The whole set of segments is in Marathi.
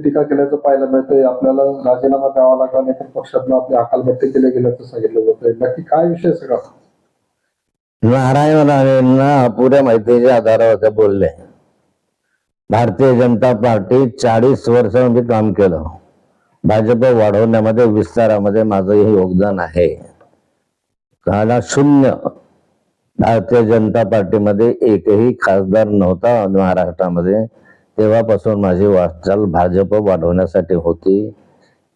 टीका केल्याचं पाहायला मिळतंय. आपल्याला राजीनामा द्यावा लागला नाही तर पक्षातनं आपले हकालपट्टी केले गेल्याचं सांगितलं जातंय. नक्की काय विषय सगळा? नारायण राणेंना अपुऱ्या माहितीच्या आधारावर ते बोलले. भारतीय जनता पार्टी 40 वर्षांमध्ये काम केलं. भाजप वाढवण्यामध्ये विस्तारामध्ये माझंही योगदान आहे. काला शून्य. भारतीय जनता पार्टीमध्ये एकही खासदार नव्हता महाराष्ट्रामध्ये. तेव्हापासून माझी वाटचाल भाजप वाढवण्यासाठी होती.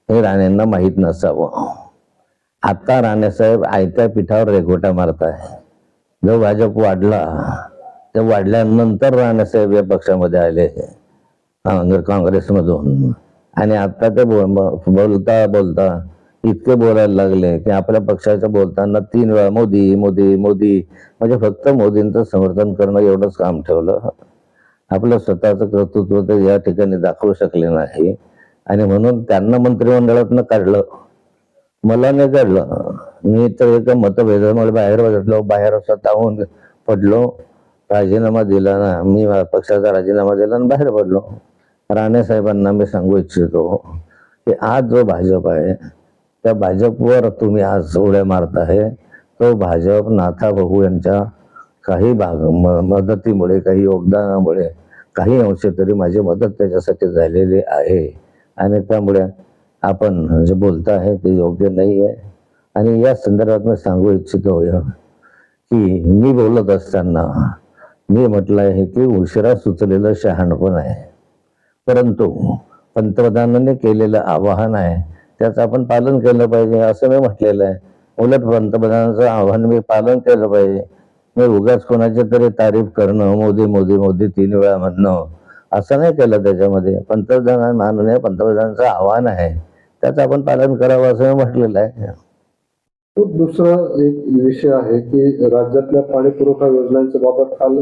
हे राणेंना माहीत नसावं. आता राणेसाहेब आयत्या पिठावर रेघोट्या मारताय. जो भाजप वाढला ते वाढल्यानंतर राणेसाहेब या पक्षामध्ये आले काँग्रेसमधून. आणि आता ते बोलता बोलता इतके बोलायला लागले की आपल्या पक्षाच्या बोलताना 3 वेळा मोदी मोदी मोदी, म्हणजे फक्त मोदींचं समर्थन करणं एवढंच काम ठेवलं. आपलं स्वतःचं कर्तृत्व ते या ठिकाणी दाखवू शकले नाही. आणि म्हणून त्यांना मंत्रिमंडळातनं काढलं, मला नाही काढलं. मी तर एका मतभेदामुळे बाहेर स्वतःहून पडलो. राजीनामा दिला ना, मी पक्षाचा राजीनामा दिला आणि बाहेर पडलो. राणे साहेबांना मी सांगू इच्छितो की आज जो भाजप आहे त्या भाजपवर तुम्ही आज उड्या मारताय. तो भाजप नाथा भाऊ यांच्या काही मदतीमुळे, काही योगदानामुळे, काही अंश तरी माझी मदत त्याच्यासाठी झालेली आहे. आणि त्यामुळे आपण जे बोलता आहे ते योग्य नाही आहे. आणि या संदर्भात मी सांगू इच्छितो की मी बोलत असताना मी म्हटलं आहे की उशिरा सुचलेलं शहाणपण आहे, परंतु पंतप्रधानांनी केलेलं आवाहन आहे त्याचं आपण पालन केलं पाहिजे असं मी म्हटलेलं आहे. उलट पंतप्रधानांचं आव्हान मी पालन केलं पाहिजे. मी उगाच कोणाची तरी तारीफ करणं, मोदी मोदी मोदी 3 वेळा म्हणणं असं नाही केलं. त्याच्यामध्ये माननीय पंतप्रधानांचं आव्हान आहे त्याचं आपण पालन करावं असं मी म्हटलेलं आहे. तो दुसरा एक विषय आहे की राज्यातल्या पाणी पुरवठा योजनांच्या बाबत काल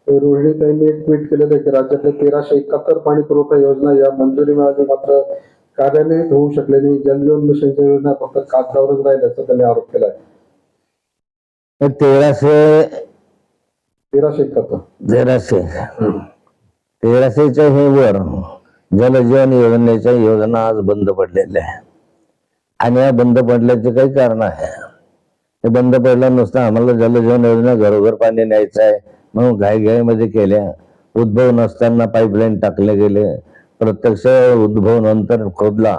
रोहिणीताईंनी एक ट्विट केलेलं आहे की राज्यातल्या 1371 पाणी पुरवठा योजना या मंजुरी मिळाली मात्र कार्यान्वित होऊ शकले नाही. जलजीवन मिशनच्या योजना फक्त कागदावरच राहिल्याचा त्यांनी आरोप केला आहे. 1371 हे वर जलजीवन योजनेच्या योजना आज बंद पडलेल्या आहे. आणि या बंद पडल्याचे काही कारण आहे. हे बंद पडलं नसतं. आम्हाला जलजीवन योजना घरोघर पाणी न्यायचं आहे म्हणून घाईघाईमध्ये केल्या. उद्भव नसताना पाईपलाईन टाकले गेले. प्रत्यक्ष उद्भव नंतर खोदला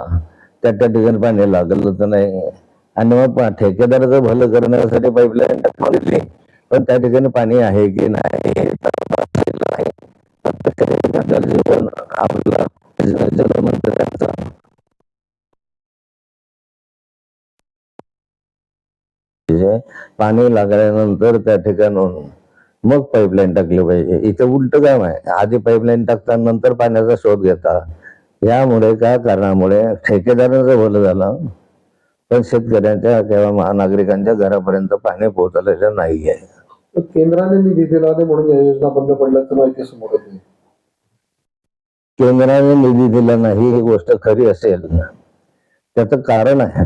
त्या ठिकाणी पाणी लागलं तर नाही. आणि मग ठेकेदाराचं भलं करण्यासाठी पाईपलाईन टाकली, पण त्या ठिकाणी पाणी आहे की नाही जलजीवन आपला जलमंत्र्यांचा पाणी लागल्यानंतर त्या ठिकाणून मग पाईपलाईन टाकली पाहिजे. इथे उलट काम आहे. आधी पाईपलाईन टाकता नंतर पाण्याचा शोध घेता. यामुळे काय कारणामुळे ठेकेदाराचं भलं झालं पण शेतकऱ्यांच्या किंवा नागरिकांच्या घरापर्यंत पाणी पोहोचलेलं नाही आहे. केंद्राने निधी दिला नाही म्हणून या योजना बंद पडल्याचं माहिती समोर येते. केंद्राने निधी दिला नाही ही गोष्ट खरी असेल त्याचं कारण आहे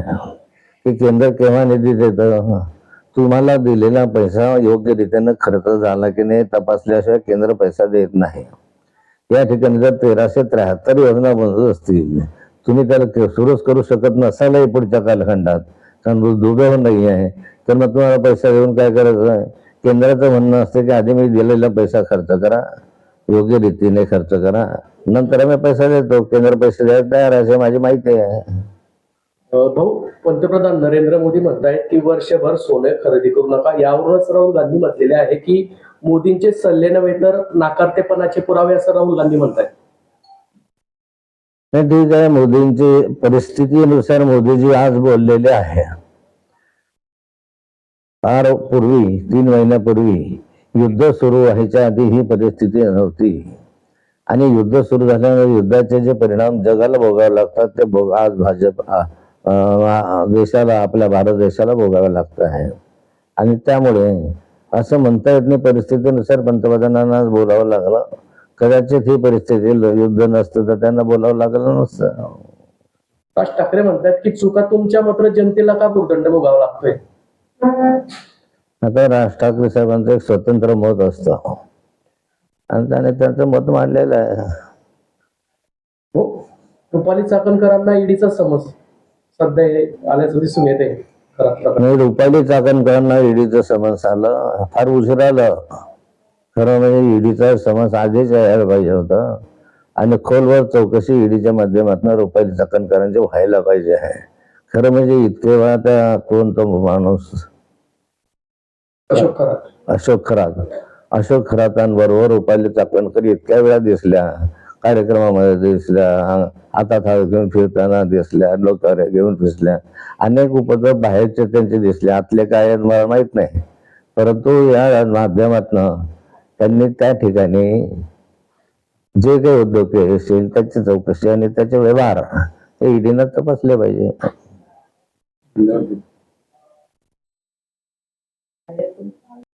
की केंद्र केव्हा निधी देतं. तुम्हाला दिलेला पैसा योग्य रीतीने खर्च झाला की नाही तपासल्याशिवाय केंद्र पैसा देत नाही. या ठिकाणी जर 1373 योजना बंद असतील, तुम्ही त्याला सुरूच करू शकत नसालही पुढच्या कालखंडात, कारण दुर्दैव नाही आहे, तर मग तुम्हाला पैसा देऊन काय करायचं आहे. केंद्राचं म्हणणं असतं की आधी मी दिलेला पैसा खर्च करा, योग्य रीतीने खर्च करा, नंतर आम्ही पैसा देतो. केंद्र पैसे द्यायला तयार आहे माझी माहिती आहे. भाऊ, पंतप्रधान नरेंद्र मोदी म्हणतायत की वर्षभर सोने खरेदी करू नका. यावरूनच राहुल गांधी म्हटलेले आहे की मोदींचे सल्ले नव्हे तर नाकारतेपणाचे पुरावे असं राहुल गांधी म्हणतायत. ठीक आहे, मोदींची परिस्थितीनुसार मोदीजी आज बोललेले आहे. फार पूर्वी 3 महिन्यापूर्वी युद्ध सुरू व्हायच्या आधी ही परिस्थिती नव्हती. आणि युद्ध सुरू झाल्यामुळे युद्धाचे जे परिणाम जगाला भोगावे लागतात ते आज भाजप देशाला, आपल्या भारत देशाला भोगावे लागत आहे. आणि त्यामुळे असं म्हणता येत नाही परिस्थितीनुसार पंतप्रधानांना बोलावं लागलं. कदाचित ही परिस्थिती युद्ध नसतं तर त्यांना बोलावं लागलं नसतं. राज ठाकरे म्हणतात की चुका तुमच्या मात्र जनतेला का भूर्दंड भोगावा लागतोय. आता राज ठाकरे साहेबांचं एक स्वतंत्र मत असतं आणि त्याने त्यांचं मत मांडलेलं आहे. हो, रुपाली चाकणकरांना ईडीचा समज सध्या आल्याचं दिसून येते खरा प्रकार. नाही, रुपाली चाकणकरांना ईडीचं समन्स आलं, फार उशीर आलं. खरं म्हणजे ईडीचा समन्स आधीच यायला पाहिजे होतं आणि खोलवर चौकशी ईडीच्या माध्यमातून रुपाली चाकणकरांची व्हायला पाहिजे आहे. खरं म्हणजे इतके वेळा त्या कोण तो माणूस अशोक खरात अशोक खरातांबरोबर रुपाली चाकणकर इतक्या वेळा दिसल्या, कार्यक्रमामध्ये दिसल्या, हातात हात घेऊन फिरताना दिसल्या, लोकांना घेऊन फिरल्या, अनेक उपद्रव बाहेरचे त्यांचे दिसले, आतले काय आहेत मला माहित नाही. परंतु या माध्यमातनं त्यांनी त्या ठिकाणी जे काही उद्योग केले असतील त्याची चौकशी आणि त्याचे व्यवहार हे ईडीनं तपासले पाहिजे.